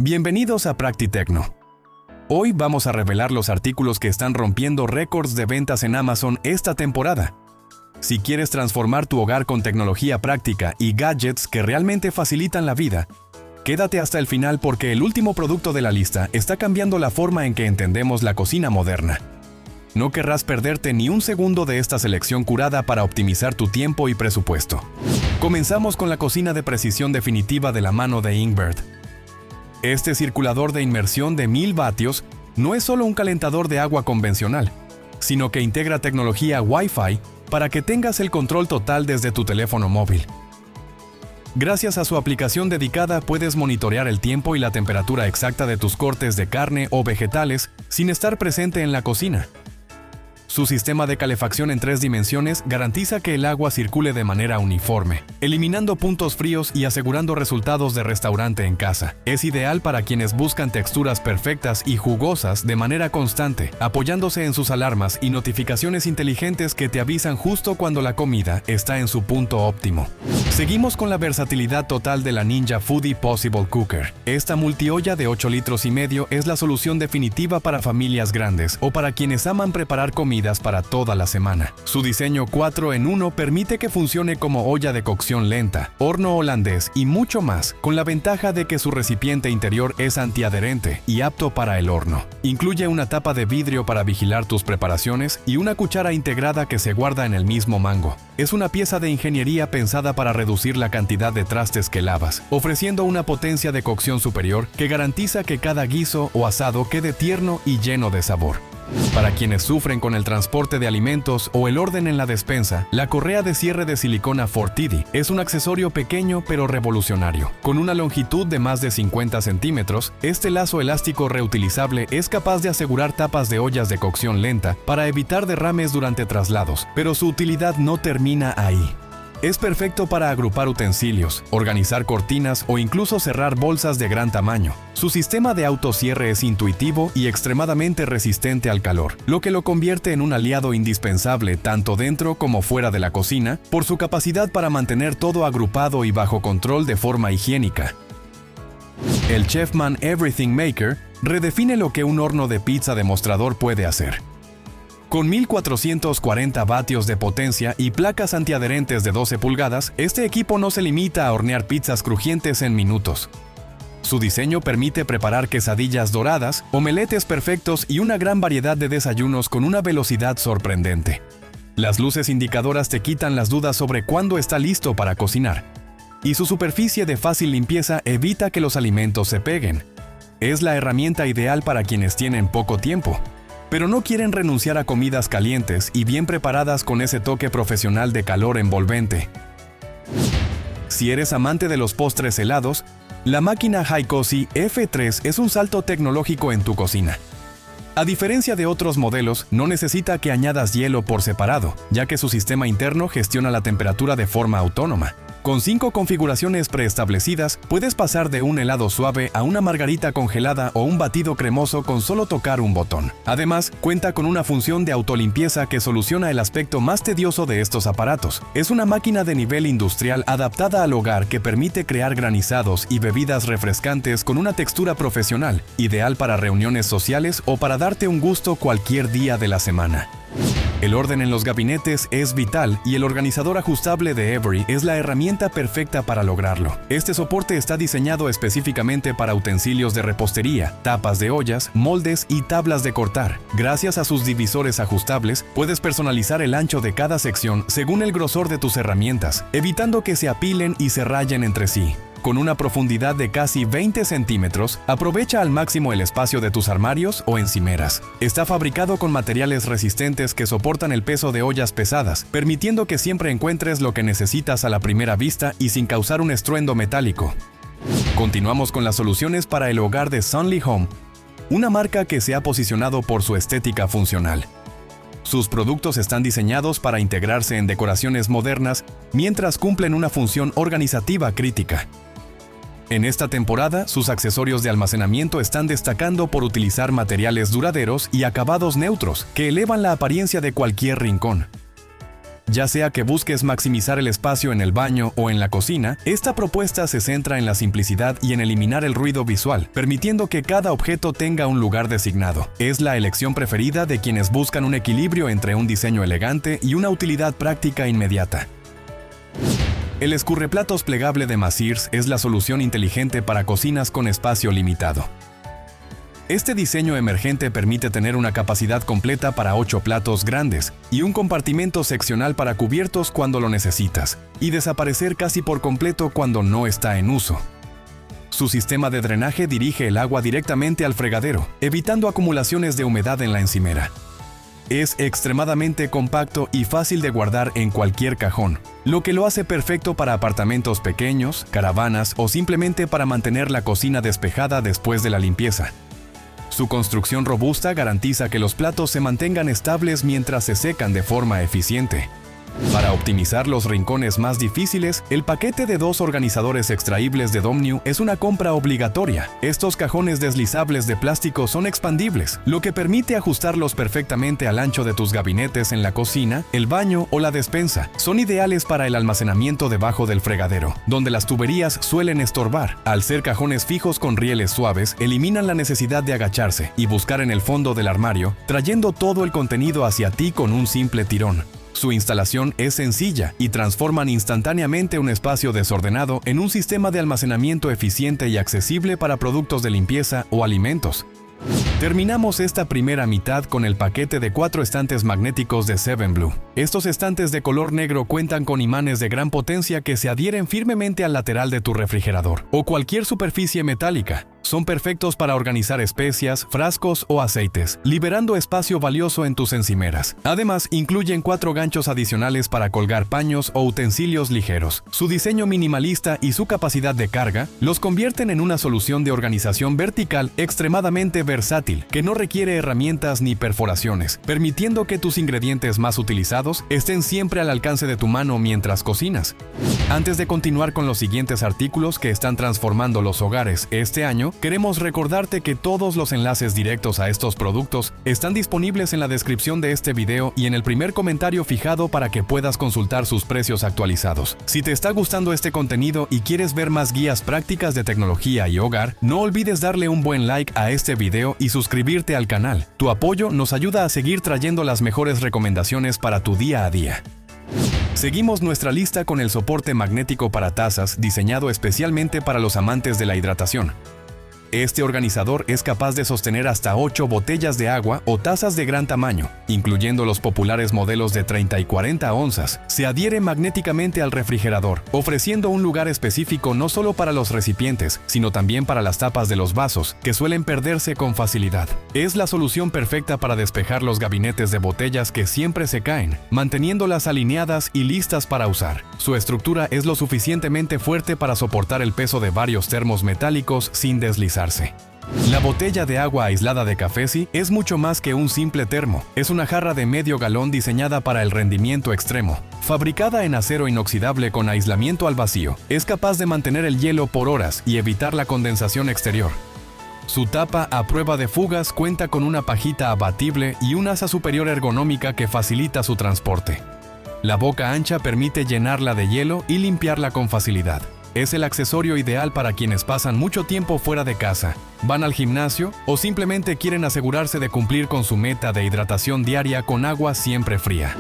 Bienvenidos a Practitecno. Hoy vamos a revelar los artículos que están rompiendo récords de ventas en Amazon esta temporada. Si quieres transformar tu hogar con tecnología práctica y gadgets que realmente facilitan la vida, quédate hasta el final porque el último producto de la lista está cambiando la forma en que entendemos la cocina moderna. No querrás perderte ni un segundo de esta selección curada para optimizar tu tiempo y presupuesto. Comenzamos con la cocina de precisión definitiva de la mano de Inkbird. Este circulador de inmersión de 1000 vatios no es solo un calentador de agua convencional, sino que integra tecnología Wi-Fi para que tengas el control total desde tu teléfono móvil. Gracias a su aplicación dedicada puedes monitorear el tiempo y la temperatura exacta de tus cortes de carne o vegetales sin estar presente en la cocina. Su sistema de calefacción en 3 dimensiones garantiza que el agua circule de manera uniforme, eliminando puntos fríos y asegurando resultados de restaurante en casa. Es ideal para quienes buscan texturas perfectas y jugosas de manera constante, apoyándose en sus alarmas y notificaciones inteligentes que te avisan justo cuando la comida está en su punto óptimo. Seguimos con la versatilidad total de la Ninja Foodi Possible Cooker. Esta multiolla de 8,5 litros es la solución definitiva para familias grandes o para quienes aman preparar comidas para toda la semana. Su diseño 4 en 1 permite que funcione como olla de cocción lenta, horno holandés y mucho más, con la ventaja de que su recipiente interior es antiadherente y apto para el horno. Incluye una tapa de vidrio para vigilar tus preparaciones y una cuchara integrada que se guarda en el mismo mango. Es una pieza de ingeniería pensada para reducir la cantidad de trastes que lavas, ofreciendo una potencia de cocción superior que garantiza que cada guiso o asado quede tierno y lleno de sabor. Para quienes sufren con el transporte de alimentos o el orden en la despensa, la correa de cierre de silicona Fortidi es un accesorio pequeño pero revolucionario. Con una longitud de más de 50 centímetros, este lazo elástico reutilizable es capaz de asegurar tapas de ollas de cocción lenta para evitar derrames durante traslados, pero su utilidad no termina ahí. Es perfecto para agrupar utensilios, organizar cortinas o incluso cerrar bolsas de gran tamaño. Su sistema de autocierre es intuitivo y extremadamente resistente al calor, lo que lo convierte en un aliado indispensable tanto dentro como fuera de la cocina, por su capacidad para mantener todo agrupado y bajo control de forma higiénica. El Chefman Everything Maker redefine lo que un horno de pizza de mostrador puede hacer. Con 1440 vatios de potencia y placas antiadherentes de 12 pulgadas, este equipo no se limita a hornear pizzas crujientes en minutos. Su diseño permite preparar quesadillas doradas, omeletes perfectos y una gran variedad de desayunos con una velocidad sorprendente. Las luces indicadoras te quitan las dudas sobre cuándo está listo para cocinar. Y su superficie de fácil limpieza evita que los alimentos se peguen. Es la herramienta ideal para quienes tienen poco tiempo, pero no quieren renunciar a comidas calientes y bien preparadas con ese toque profesional de calor envolvente. Si eres amante de los postres helados, la máquina HiCozy F3 es un salto tecnológico en tu cocina. A diferencia de otros modelos, no necesita que añadas hielo por separado, ya que su sistema interno gestiona la temperatura de forma autónoma. Con 5 configuraciones preestablecidas, puedes pasar de un helado suave a una margarita congelada o un batido cremoso con solo tocar un botón. Además, cuenta con una función de autolimpieza que soluciona el aspecto más tedioso de estos aparatos. Es una máquina de nivel industrial adaptada al hogar que permite crear granizados y bebidas refrescantes con una textura profesional, ideal para reuniones sociales o para darte un gusto cualquier día de la semana. El orden en los gabinetes es vital y el organizador ajustable de Every es la herramienta perfecta para lograrlo. Este soporte está diseñado específicamente para utensilios de repostería, tapas de ollas, moldes y tablas de cortar. Gracias a sus divisores ajustables, puedes personalizar el ancho de cada sección según el grosor de tus herramientas, evitando que se apilen y se rayen entre sí. Con una profundidad de casi 20 centímetros, aprovecha al máximo el espacio de tus armarios o encimeras. Está fabricado con materiales resistentes que soportan el peso de ollas pesadas, permitiendo que siempre encuentres lo que necesitas a la primera vista y sin causar un estruendo metálico. Continuamos con las soluciones para el hogar de Sunly Home, una marca que se ha posicionado por su estética funcional. Sus productos están diseñados para integrarse en decoraciones modernas mientras cumplen una función organizativa crítica. En esta temporada, sus accesorios de almacenamiento están destacando por utilizar materiales duraderos y acabados neutros que elevan la apariencia de cualquier rincón. Ya sea que busques maximizar el espacio en el baño o en la cocina, esta propuesta se centra en la simplicidad y en eliminar el ruido visual, permitiendo que cada objeto tenga un lugar designado. Es la elección preferida de quienes buscan un equilibrio entre un diseño elegante y una utilidad práctica inmediata. El escurreplatos plegable de Mazirs es la solución inteligente para cocinas con espacio limitado. Este diseño emergente permite tener una capacidad completa para 8 platos grandes y un compartimento seccional para cubiertos cuando lo necesitas, y desaparecer casi por completo cuando no está en uso. Su sistema de drenaje dirige el agua directamente al fregadero, evitando acumulaciones de humedad en la encimera. Es extremadamente compacto y fácil de guardar en cualquier cajón, lo que lo hace perfecto para apartamentos pequeños, caravanas o simplemente para mantener la cocina despejada después de la limpieza. Su construcción robusta garantiza que los platos se mantengan estables mientras se secan de forma eficiente. Para optimizar los rincones más difíciles, el paquete de 2 organizadores extraíbles de Domnew es una compra obligatoria. Estos cajones deslizables de plástico son expandibles, lo que permite ajustarlos perfectamente al ancho de tus gabinetes en la cocina, el baño o la despensa. Son ideales para el almacenamiento debajo del fregadero, donde las tuberías suelen estorbar. Al ser cajones fijos con rieles suaves, eliminan la necesidad de agacharse y buscar en el fondo del armario, trayendo todo el contenido hacia ti con un simple tirón. Su instalación es sencilla y transforman instantáneamente un espacio desordenado en un sistema de almacenamiento eficiente y accesible para productos de limpieza o alimentos. Terminamos esta primera mitad con el paquete de 4 estantes magnéticos de 7Blue. Estos estantes de color negro cuentan con imanes de gran potencia que se adhieren firmemente al lateral de tu refrigerador o cualquier superficie metálica. Son perfectos para organizar especias, frascos o aceites, liberando espacio valioso en tus encimeras. Además, incluyen 4 ganchos adicionales para colgar paños o utensilios ligeros. Su diseño minimalista y su capacidad de carga los convierten en una solución de organización vertical extremadamente versátil, que no requiere herramientas ni perforaciones, permitiendo que tus ingredientes más utilizados estén siempre al alcance de tu mano mientras cocinas. Antes de continuar con los siguientes artículos que están transformando los hogares este año, queremos recordarte que todos los enlaces directos a estos productos están disponibles en la descripción de este video y en el primer comentario fijado para que puedas consultar sus precios actualizados. Si te está gustando este contenido y quieres ver más guías prácticas de tecnología y hogar, no olvides darle un buen like a este video y suscribirte al canal. Tu apoyo nos ayuda a seguir trayendo las mejores recomendaciones para tu día a día. Seguimos nuestra lista con el soporte magnético para tazas diseñado especialmente para los amantes de la hidratación. Este organizador es capaz de sostener hasta 8 botellas de agua o tazas de gran tamaño, incluyendo los populares modelos de 30 y 40 onzas. Se adhiere magnéticamente al refrigerador, ofreciendo un lugar específico no solo para los recipientes, sino también para las tapas de los vasos, que suelen perderse con facilidad. Es la solución perfecta para despejar los gabinetes de botellas que siempre se caen, manteniéndolas alineadas y listas para usar. Su estructura es lo suficientemente fuerte para soportar el peso de varios termos metálicos sin deslizar. La botella de agua aislada de Cafesi es mucho más que un simple termo. Es una jarra de medio galón diseñada para el rendimiento extremo. Fabricada en acero inoxidable con aislamiento al vacío, es capaz de mantener el hielo por horas y evitar la condensación exterior. Su tapa a prueba de fugas cuenta con una pajita abatible y un asa superior ergonómica que facilita su transporte. La boca ancha permite llenarla de hielo y limpiarla con facilidad. Es el accesorio ideal para quienes pasan mucho tiempo fuera de casa, van al gimnasio o simplemente quieren asegurarse de cumplir con su meta de hidratación diaria con agua siempre fría.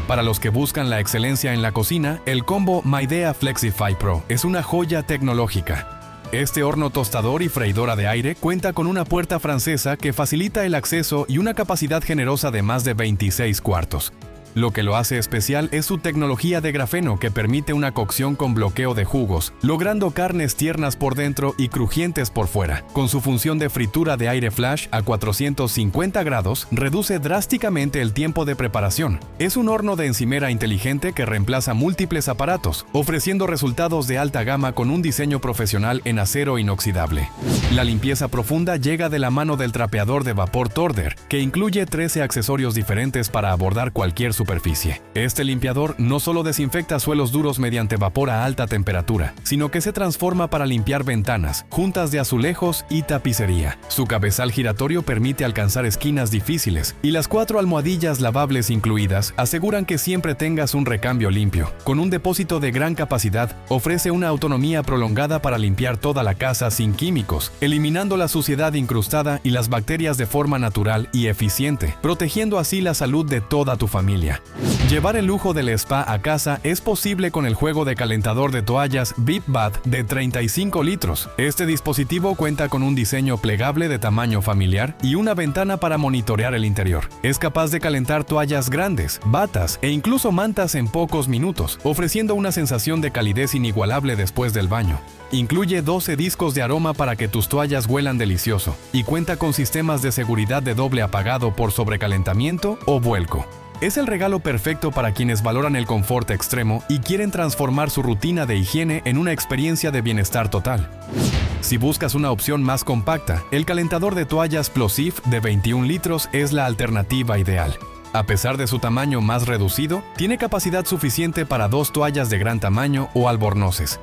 Para los que buscan la excelencia en la cocina, el combo Midea Flexify Pro es una joya tecnológica. Este horno tostador y freidora de aire cuenta con una puerta francesa que facilita el acceso y una capacidad generosa de más de 26 cuartos. Lo que lo hace especial es su tecnología de grafeno que permite una cocción con bloqueo de jugos, logrando carnes tiernas por dentro y crujientes por fuera. Con su función de fritura de aire flash a 450 grados, reduce drásticamente el tiempo de preparación. Es un horno de encimera inteligente que reemplaza múltiples aparatos, ofreciendo resultados de alta gama con un diseño profesional en acero inoxidable. La limpieza profunda llega de la mano del trapeador de vapor Torder, que incluye 13 accesorios diferentes para abordar cualquier superficie. superficie. Este limpiador no solo desinfecta suelos duros mediante vapor a alta temperatura, sino que se transforma para limpiar ventanas, juntas de azulejos y tapicería. Su cabezal giratorio permite alcanzar esquinas difíciles y las 4 almohadillas lavables incluidas aseguran que siempre tengas un recambio limpio. Con un depósito de gran capacidad, ofrece una autonomía prolongada para limpiar toda la casa sin químicos, eliminando la suciedad incrustada y las bacterias de forma natural y eficiente, protegiendo así la salud de toda tu familia. Llevar el lujo del spa a casa es posible con el juego de calentador de toallas VIP Bath de 35 litros. Este dispositivo cuenta con un diseño plegable de tamaño familiar y una ventana para monitorear el interior. Es capaz de calentar toallas grandes, batas e incluso mantas en pocos minutos, ofreciendo una sensación de calidez inigualable después del baño. Incluye 12 discos de aroma para que tus toallas huelan delicioso y cuenta con sistemas de seguridad de doble apagado por sobrecalentamiento o vuelco. Es el regalo perfecto para quienes valoran el confort extremo y quieren transformar su rutina de higiene en una experiencia de bienestar total. Si buscas una opción más compacta, el calentador de toallas Plosif de 21 litros es la alternativa ideal. A pesar de su tamaño más reducido, tiene capacidad suficiente para 2 toallas de gran tamaño o albornoces.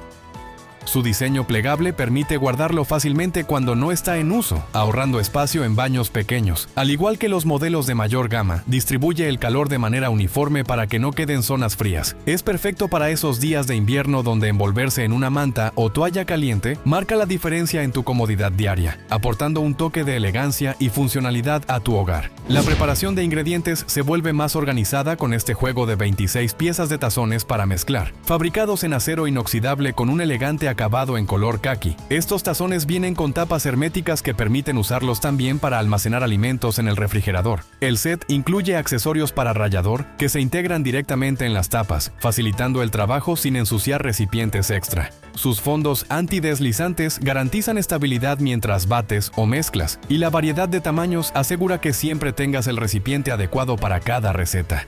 Su diseño plegable permite guardarlo fácilmente cuando no está en uso, ahorrando espacio en baños pequeños. Al igual que los modelos de mayor gama, distribuye el calor de manera uniforme para que no queden zonas frías. Es perfecto para esos días de invierno donde envolverse en una manta o toalla caliente marca la diferencia en tu comodidad diaria, aportando un toque de elegancia y funcionalidad a tu hogar. La preparación de ingredientes se vuelve más organizada con este juego de 26 piezas de tazones para mezclar, fabricados en acero inoxidable con un elegante acabado en color caqui. Estos tazones vienen con tapas herméticas que permiten usarlos también para almacenar alimentos en el refrigerador. El set incluye accesorios para rallador que se integran directamente en las tapas, facilitando el trabajo sin ensuciar recipientes extra. Sus fondos antideslizantes garantizan estabilidad mientras bates o mezclas, y la variedad de tamaños asegura que siempre tengas el recipiente adecuado para cada receta.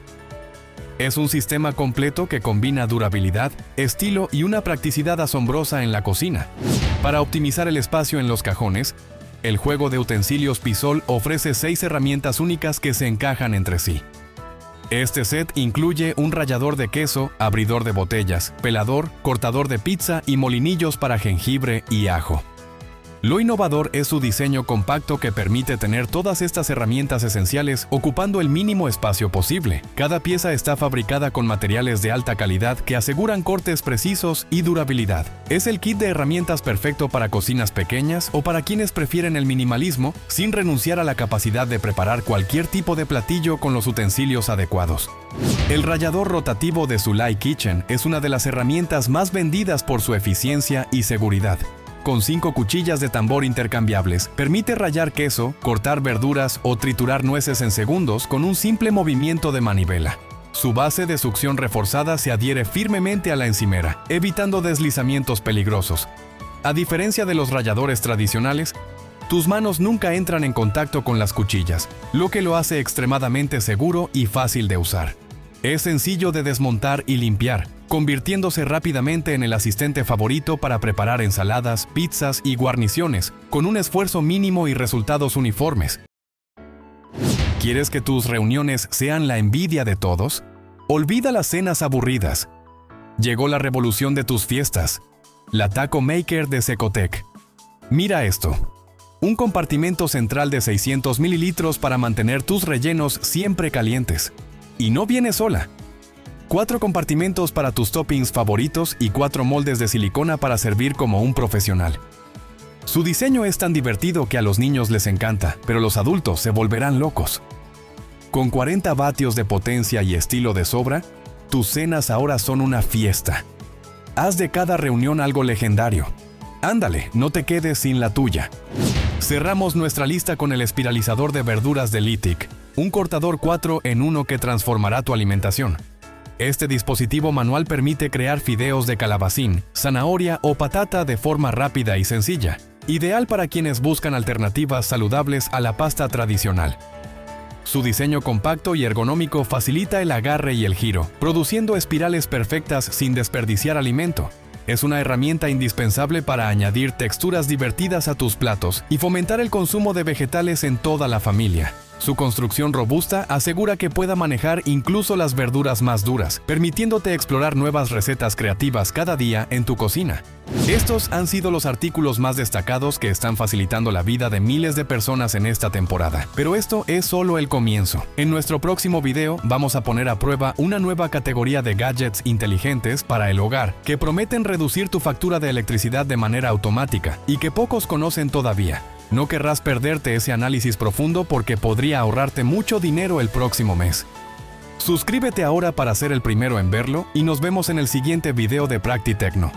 Es un sistema completo que combina durabilidad, estilo y una practicidad asombrosa en la cocina. Para optimizar el espacio en los cajones, el juego de utensilios Pisol ofrece 6 herramientas únicas que se encajan entre sí. Este set incluye un rallador de queso, abridor de botellas, pelador, cortador de pizza y molinillos para jengibre y ajo. Lo innovador es su diseño compacto que permite tener todas estas herramientas esenciales ocupando el mínimo espacio posible. Cada pieza está fabricada con materiales de alta calidad que aseguran cortes precisos y durabilidad. Es el kit de herramientas perfecto para cocinas pequeñas o para quienes prefieren el minimalismo sin renunciar a la capacidad de preparar cualquier tipo de platillo con los utensilios adecuados. El rallador rotativo de Sulai Kitchen es una de las herramientas más vendidas por su eficiencia y seguridad. Con 5 cuchillas de tambor intercambiables, permite rallar queso, cortar verduras o triturar nueces en segundos con un simple movimiento de manivela. Su base de succión reforzada se adhiere firmemente a la encimera, evitando deslizamientos peligrosos. A diferencia de los ralladores tradicionales, tus manos nunca entran en contacto con las cuchillas, lo que lo hace extremadamente seguro y fácil de usar. Es sencillo de desmontar y limpiar, convirtiéndose rápidamente en el asistente favorito para preparar ensaladas, pizzas y guarniciones, con un esfuerzo mínimo y resultados uniformes. ¿Quieres que tus reuniones sean la envidia de todos? Olvida las cenas aburridas. Llegó la revolución de tus fiestas, la Taco Maker de Secotec. Mira esto. Un compartimento central de 600 mililitros para mantener tus rellenos siempre calientes. Y no viene sola. 4 compartimentos para tus toppings favoritos y 4 moldes de silicona para servir como un profesional. Su diseño es tan divertido que a los niños les encanta, pero los adultos se volverán locos. Con 40 vatios de potencia y estilo de sobra, tus cenas ahora son una fiesta. Haz de cada reunión algo legendario. Ándale, no te quedes sin la tuya. Cerramos nuestra lista con el espiralizador de verduras de Litic, un cortador 4 en 1 que transformará tu alimentación. Este dispositivo manual permite crear fideos de calabacín, zanahoria o patata de forma rápida y sencilla, ideal para quienes buscan alternativas saludables a la pasta tradicional. Su diseño compacto y ergonómico facilita el agarre y el giro, produciendo espirales perfectas sin desperdiciar alimento. Es una herramienta indispensable para añadir texturas divertidas a tus platos y fomentar el consumo de vegetales en toda la familia. Su construcción robusta asegura que pueda manejar incluso las verduras más duras, permitiéndote explorar nuevas recetas creativas cada día en tu cocina. Estos han sido los artículos más destacados que están facilitando la vida de miles de personas en esta temporada. Pero esto es solo el comienzo. En nuestro próximo video vamos a poner a prueba una nueva categoría de gadgets inteligentes para el hogar que prometen reducir tu factura de electricidad de manera automática y que pocos conocen todavía. No querrás perderte ese análisis profundo porque podría ahorrarte mucho dinero el próximo mes. Suscríbete ahora para ser el primero en verlo y nos vemos en el siguiente video de Practi Tecno.